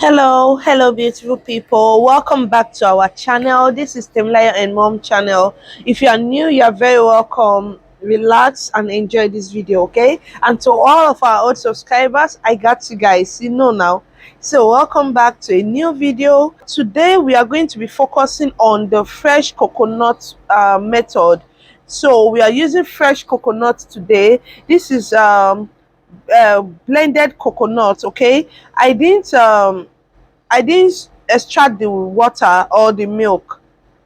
Hello beautiful people, welcome back to our channel. This is Temlaya and Mom channel. If you are new, you are very welcome. Relax and enjoy this video, okay? And to all of our old subscribers, I got you guys, you know now. So welcome back to a new video. Today we are going to be focusing on the fresh coconut method. So we are using fresh coconut today. This is blended coconut, okay? I didn't extract the water or the milk.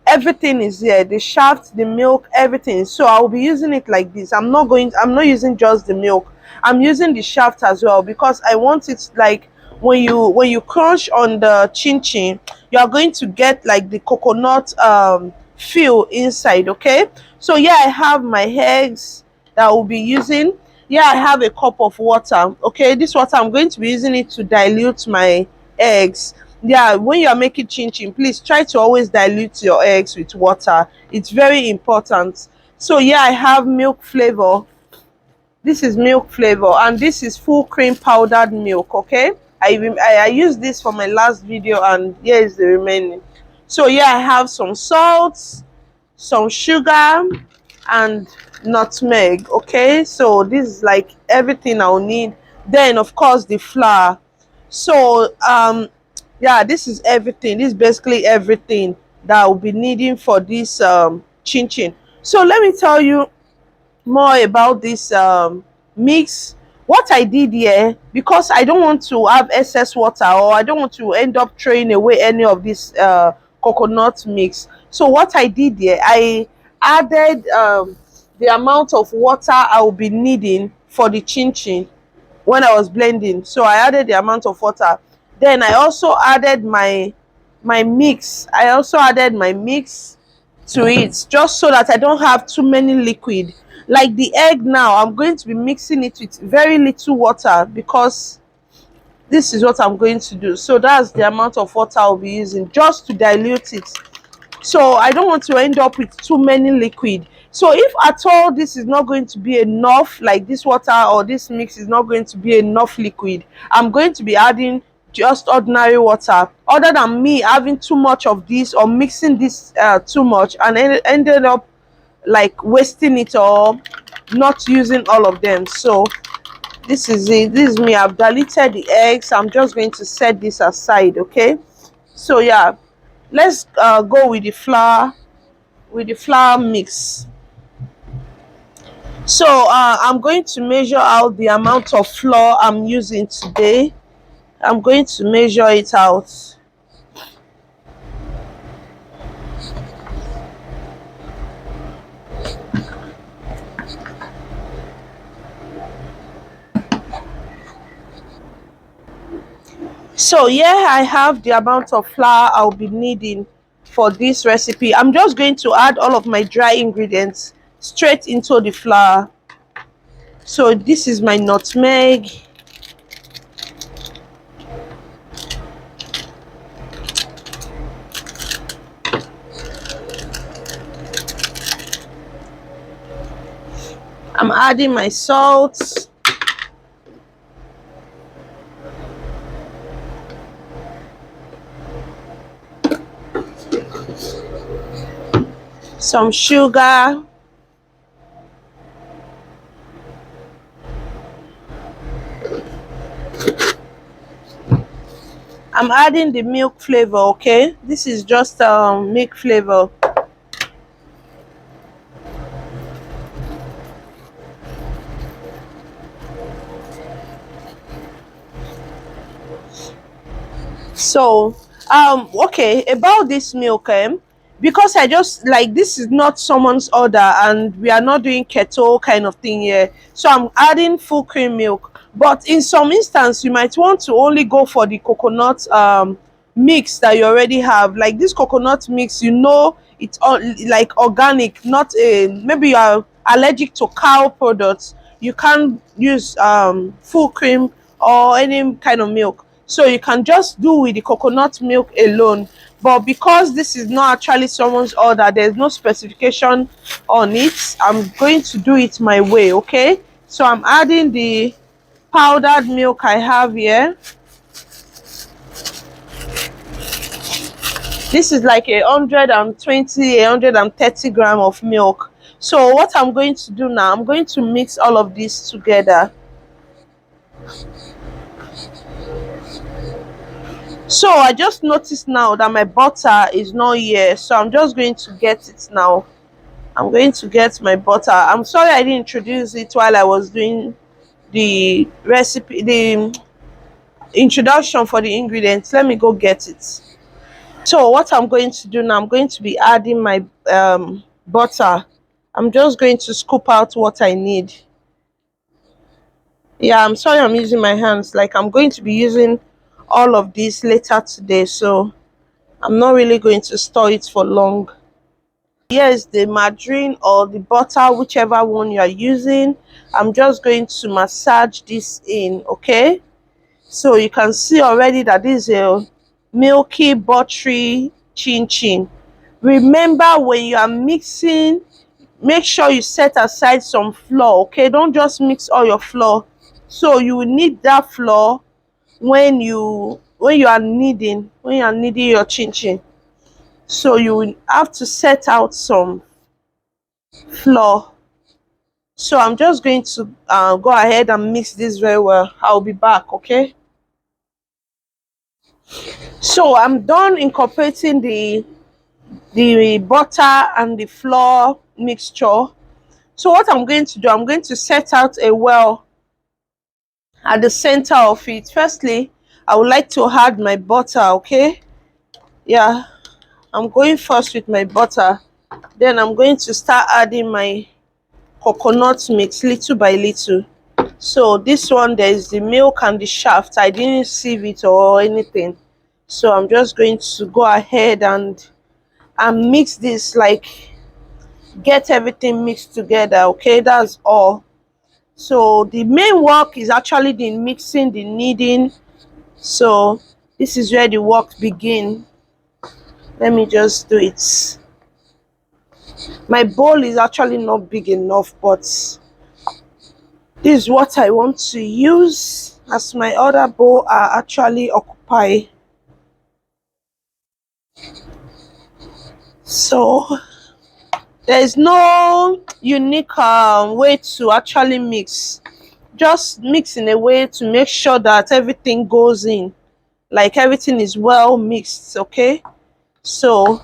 Everything is here, the shaft, the milk, everything. So I'll be using it like this. I'm not using just the milk. I'm using the shaft as well because I want it like when you crunch on the chin chin, you are going to get like the coconut feel inside, okay? So yeah, I have my eggs that I will be using. Yeah, I have a cup of water. Okay, this water I'm going to be using it to dilute my eggs. Yeah, when you are making chin chin, please try to always dilute your eggs with water. It's very important. So yeah, I have milk flavor. This is milk flavor, and this is full cream powdered milk. Okay, I used this for my last video, and here is the remaining. So yeah, I have some salt, some sugar, and nutmeg. Okay, so this is like everything I'll need. Then of course the flour. So yeah, this is everything. This is basically everything that I'll be needing for this chin chin. So let me tell you more about this mix. What I did here, because I don't want to have excess water, or I don't want to end up throwing away any of this coconut mix. So what I did here, I added the amount of water I will be needing for the chin chin when I was blending. So I added the amount of water. Then I also added my mix. I also added my mix to it, just so that I don't have too many liquid. Like the egg now, I'm going to be mixing it with very little water because this is what I'm going to do. So that's the amount of water I'll be using just to dilute it. So I don't want to end up with too many liquid. So if at all this is not going to be enough, like this water or this mix is not going to be enough liquid, I'm going to be adding just ordinary water, other than me having too much of this or mixing this too much and ended up like wasting it or not using all of them. So this is it. This is me. I've diluted the eggs. I'm just going to set this aside, okay? So yeah, let's go with the flour mix. So I'm going to measure out the amount of flour I'm using today. I'm going to measure it out. So yeah, I have the amount of flour I'll be needing for this recipe. I'm just going to add all of my dry ingredients straight into the flour. So this is my nutmeg. I'm adding my salt. Some sugar. I'm adding the milk flavor, okay? This is just milk flavor. So okay, about this milk, because I just like, this is not someone's order and we are not doing keto kind of thing here, so I'm adding full cream milk. But in some instance you might want to only go for the coconut mix that you already have. Like this coconut mix, you know, it's all like organic, not a, maybe you are allergic to cow products, you can't use full cream or any kind of milk, so you can just do with the coconut milk alone. But because this is not actually someone's order, there's no specification on it, I'm going to do it my way, okay? So I'm adding the powdered milk I have here. This is like 120, 130 gram of milk. So what I'm going to do now, I'm going to mix all of this together. So I just noticed now that my butter is not here, so I'm just going to get it now. I'm going to get my butter. I'm sorry I didn't introduce it while I was doing the recipe, the introduction for the ingredients. Let me go get it. So what I'm going to do now, I'm going to be adding my butter. I'm just going to scoop out what I need. Yeah, I'm sorry I'm using my hands. Like, I'm going to be using all of this later today, so I'm not really going to store it for long. Here's the margarine or the butter, whichever one you are using. I'm just going to massage this in, okay? So you can see already that this is a milky buttery chin chin. Remember, when you are mixing, make sure you set aside some flour, okay? Don't just mix all your flour. So you will need that flour when you are kneading your chin chin. So you will have to set out some flour. So I'm just going to go ahead and mix this very well. I'll be back, okay? So I'm done incorporating the butter and the flour mixture. So what I'm going to do, I'm going to set out a well at the center of it. Firstly, I would like to add my butter, okay? Yeah, I'm going first with my butter. Then I'm going to start adding my coconut mix little by little. So this one, there is the milk and the shaft. I didn't sieve it or anything. So I'm just going to go ahead and mix this, like get everything mixed together, okay? That's all. So the main work is actually the mixing, the kneading. So this is where the work begins. Let me just do it. My bowl is actually not big enough, but this is what I want to use, as my other bowl are actually occupied. So there is no unique way to actually mix. Just mix in a way to make sure that everything goes in, like everything is well mixed, okay? So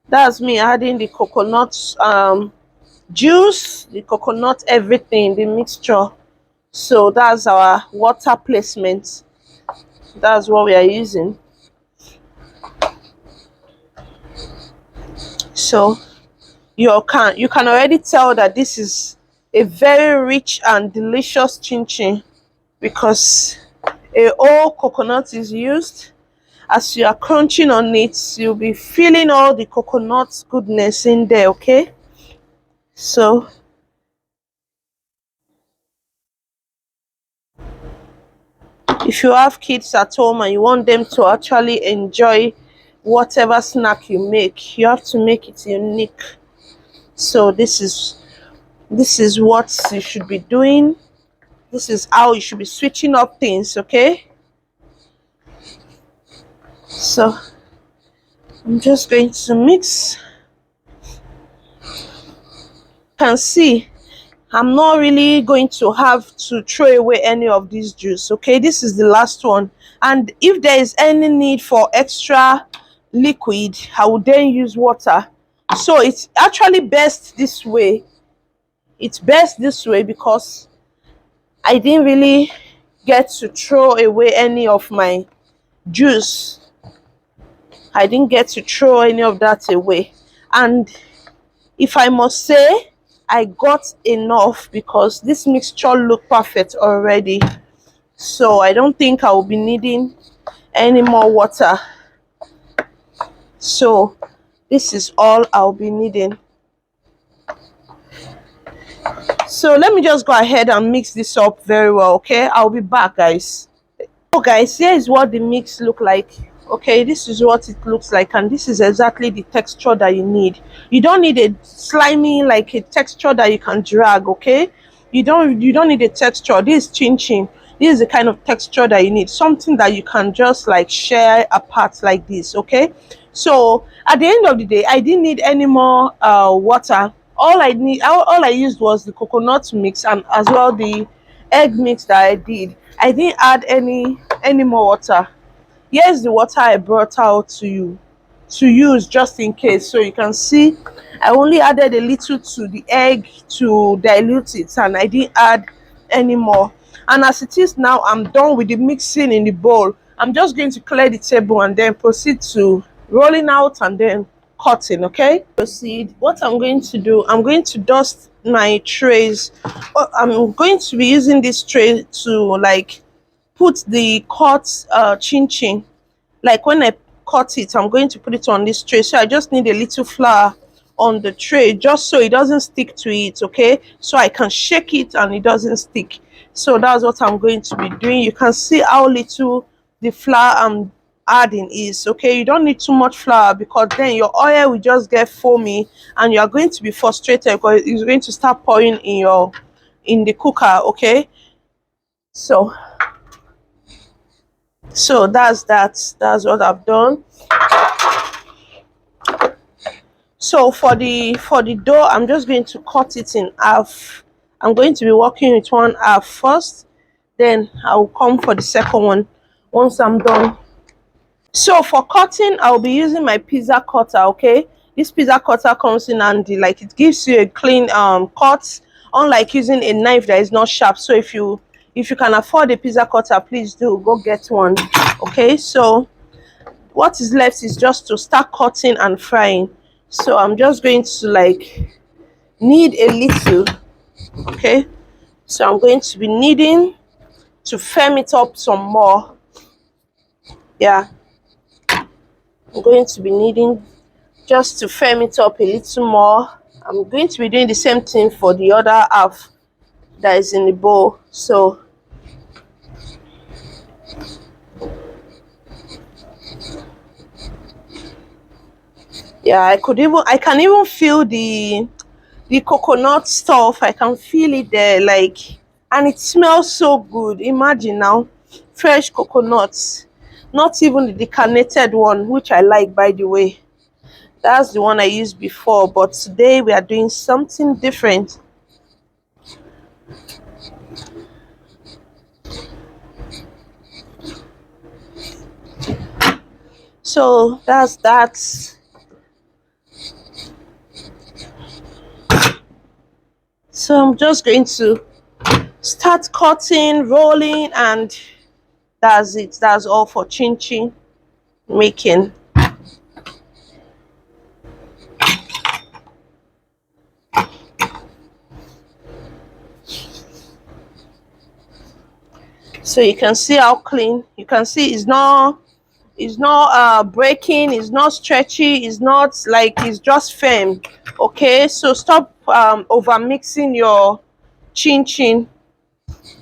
that's me adding the coconut juice, the coconut, everything, the mixture. So that's our water placement. That's what we are using. So you can already tell that this is a very rich and delicious chin chin, because a whole coconut is used. As you are crunching on it, you'll be feeling all the coconut goodness in there, okay? So if you have kids at home and you want them to actually enjoy whatever snack you make, you have to make it unique. So this is what you should be doing. This is how you should be switching up things, okay? So I'm just going to mix. You can see I'm not really going to have to throw away any of this juice, okay? This is the last one, and if there is any need for extra liquid, I will then use water. So it's actually best this way. It's best this way because I didn't really get to throw away any of my juice. I didn't get to throw any of that away, and if I must say, I got enough because this mixture looked perfect already. So I don't think I will be needing any more water. So this is all I'll be needing. So let me just go ahead and mix this up very well, okay? I'll be back, guys. So guys, here is what the mix look like. Okay, this is what it looks like, and this is exactly the texture that you need. You don't need a slimy, like a texture that you can drag, okay? You don't need a texture. This is chin chin. This is the kind of texture that you need, something that you can just like share apart like this, okay? So at the end of the day, I didn't need any more water. All I used was the coconut mix and as well the egg mix that I did. I didn't add any more water. Here's the water I brought out to you to use just in case. So you can see I only added a little to the egg to dilute it, and I didn't add any more. And as it is now, I'm done with the mixing in the bowl. I'm just going to clear the table and then proceed to rolling out and then cutting. Okay, proceed. What I'm going to do, I'm going to dust my trays. I'm going to be using this tray to like put the cut chin chin. Like when I cut it, I'm going to put it on this tray. So I just need a little flour on the tray just so it doesn't stick to it. Okay, so I can shake it and it doesn't stick. So that's what I'm going to be doing. You can see how little the flour I'm adding is. Okay, you don't need too much flour because then your oil will just get foamy and you are going to be frustrated because it's going to start pouring in the cooker. Okay, so that's what I've done. So for the dough, I'm just going to cut it in half. I'm going to be working with one half first, then I'll come for the second one once I'm done. So for cutting, I'll be using my pizza cutter. Okay, this pizza cutter comes in handy, like it gives you a clean cut, unlike using a knife that is not sharp. So if you can afford a pizza cutter, please do go get one. Okay, so what is left is just to start cutting and frying. So I'm just going to like knead a little. Okay, so I'm going to be kneading to firm it up some more. Yeah, I'm going to be kneading just to firm it up a little more. I'm going to be doing the same thing for the other half that is in the bowl. So yeah, I can even feel the coconut stuff. I can feel it there, like, and it smells so good. Imagine now, fresh coconuts, not even the decarnated one, which I like, by the way. That's the one I used before, but today we are doing something different. So that's that. So I'm just going to start cutting, rolling, and that's it. That's all for chin chin making. So you can see how clean. You can see it's not breaking, it's not stretchy, it's not like it's just firm. Okay, so stop over mixing your chin chin.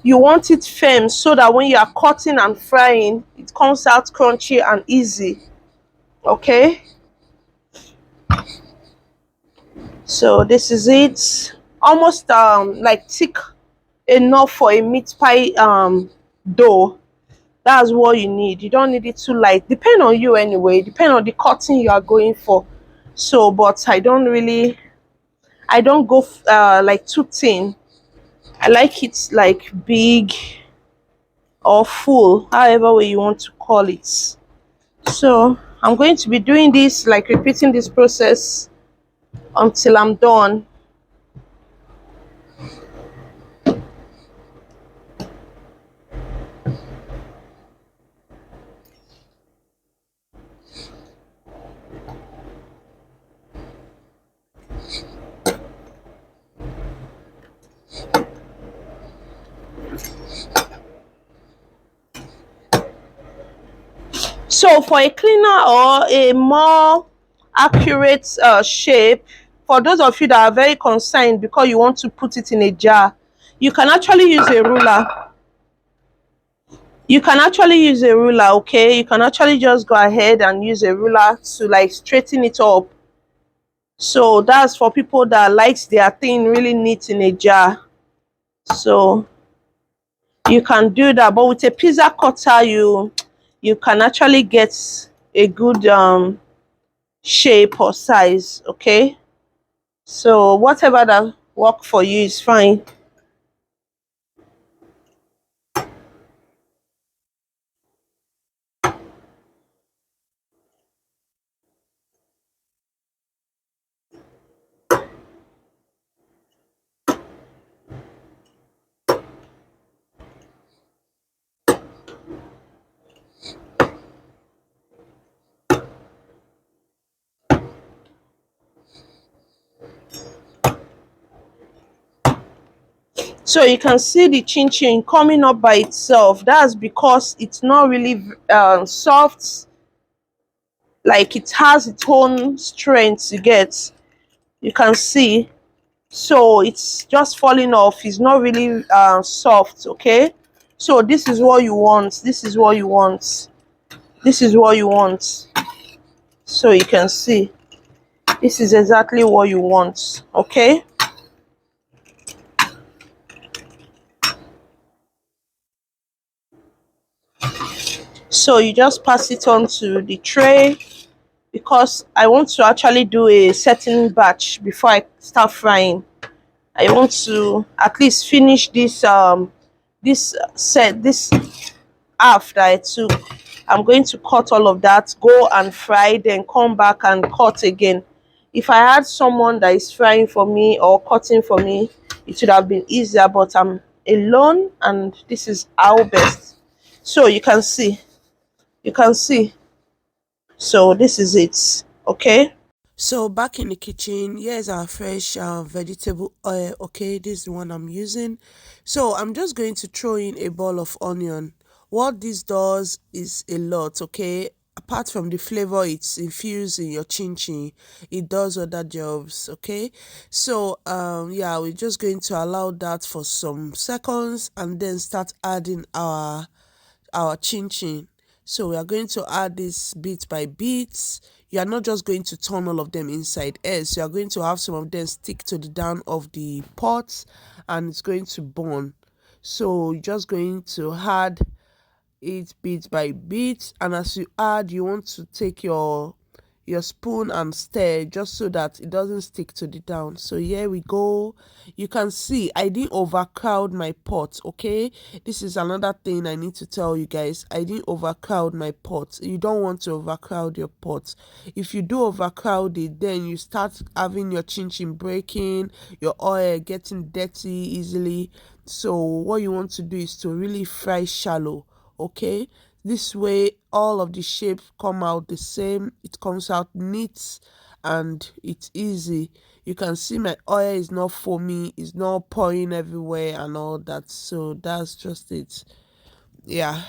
You want it firm so that when you are cutting and frying, it comes out crunchy and easy. Okay, so this is it. Almost like thick enough for a meat pie dough. That's what you need. You don't need it too light. Depend on you anyway. Depend on the cutting you are going for. So but I don't go like too thin. I like it like big or full, however way you want to call it. So I'm going to be doing this, like repeating this process until I'm done. So for a cleaner or a more accurate shape, for those of you that are very concerned because you want to put it in a jar, you can actually use a ruler. You can actually use a ruler. Okay, you can actually just go ahead and use a ruler to like straighten it up. So that's for people that likes their thing really neat in a jar. So you can do that, but with a pizza cutter you can actually get a good shape or size. Okay, so whatever that work for you is fine. So you can see the chin chin coming up by itself. That's because it's not really soft, like it has its own strength to get. You can see. So it's just falling off. It's not really soft. Okay, so this is what you want. This is what you want. This is what you want. So you can see this is exactly what you want. Okay, so you just pass it on to the tray, because I want to actually do a certain batch before I start frying. I want to at least finish this half that I took. I'm going to cut all of that, go and fry, then come back and cut again. If I had someone that is frying for me or cutting for me, it would have been easier, but I'm alone and this is how best. So you can see. So this is it. Okay. So back in the kitchen, here's our fresh vegetable oil. Okay, this is the one I'm using. So I'm just going to throw in a ball of onion. What this does is a lot. Okay, apart from the flavor it's infused in your chin chin, it does other jobs. Okay, so yeah, we're just going to allow that for some seconds and then start adding our chin chin. So we are going to add this bit by bit. You are not just going to turn all of them inside else. You are going to have some of them stick to the down of the pot and it's going to burn. So you're just going to add it bit by bit, and as you add, you want to take your spoon and stir just so that it doesn't stick to the down. So here we go. You can see I didn't overcrowd my pot. Okay, this is another thing I need to tell you guys. I didn't overcrowd my pot. You don't want to overcrowd your pot. If you do overcrowd it, then you start having your chin chin breaking, your oil getting dirty easily. So what you want to do is to really fry shallow. Okay, this way all of the shapes come out the same, it comes out neat and it's easy. You can see my oil is not foamy, it's not pouring everywhere and all that. So that's just it. Yeah.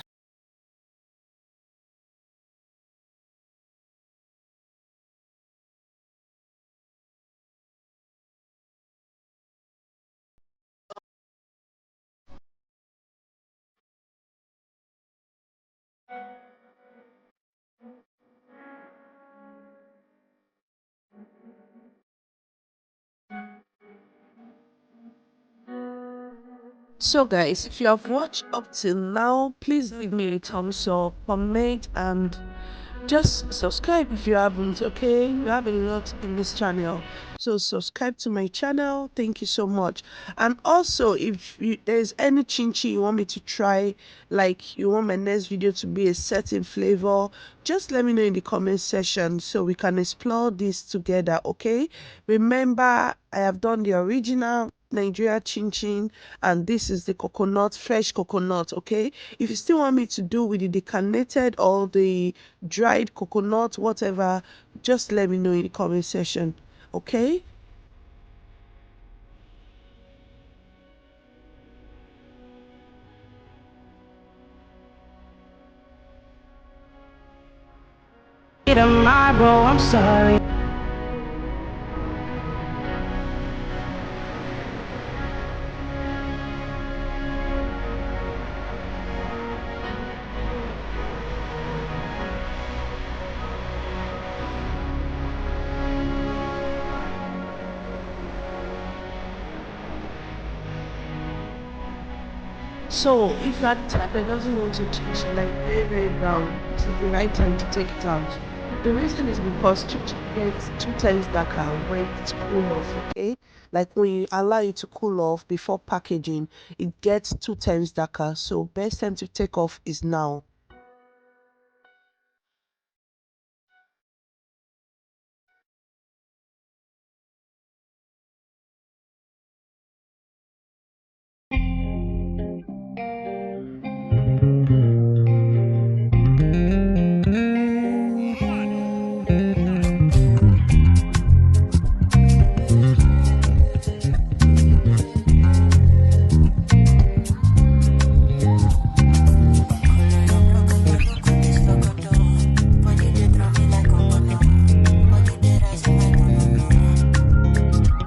So guys, if you have watched up till now, please leave me a thumbs up, comment, and just subscribe if you haven't. Okay, you have a lot in this channel, so subscribe to my channel. Thank you so much. And also, if there's any chinchi you want me to try, like you want my next video to be a certain flavor, just let me know in the comment section so we can explore this together. Okay, remember I have done the original Nigeria Chinchin, and this is the coconut, fresh coconut. Okay, if you still want me to do with the decarnated or the dried coconut, whatever, just let me know in the comment section. Okay. My bro, I'm sorry. So if that type doesn't want to change like very, very brown, it's the right time to take it out. The reason is because chinchin gets 2 times darker when it's cool off, okay? Like when you allow it to cool off before packaging, it gets 2 times darker. So best time to take off is now.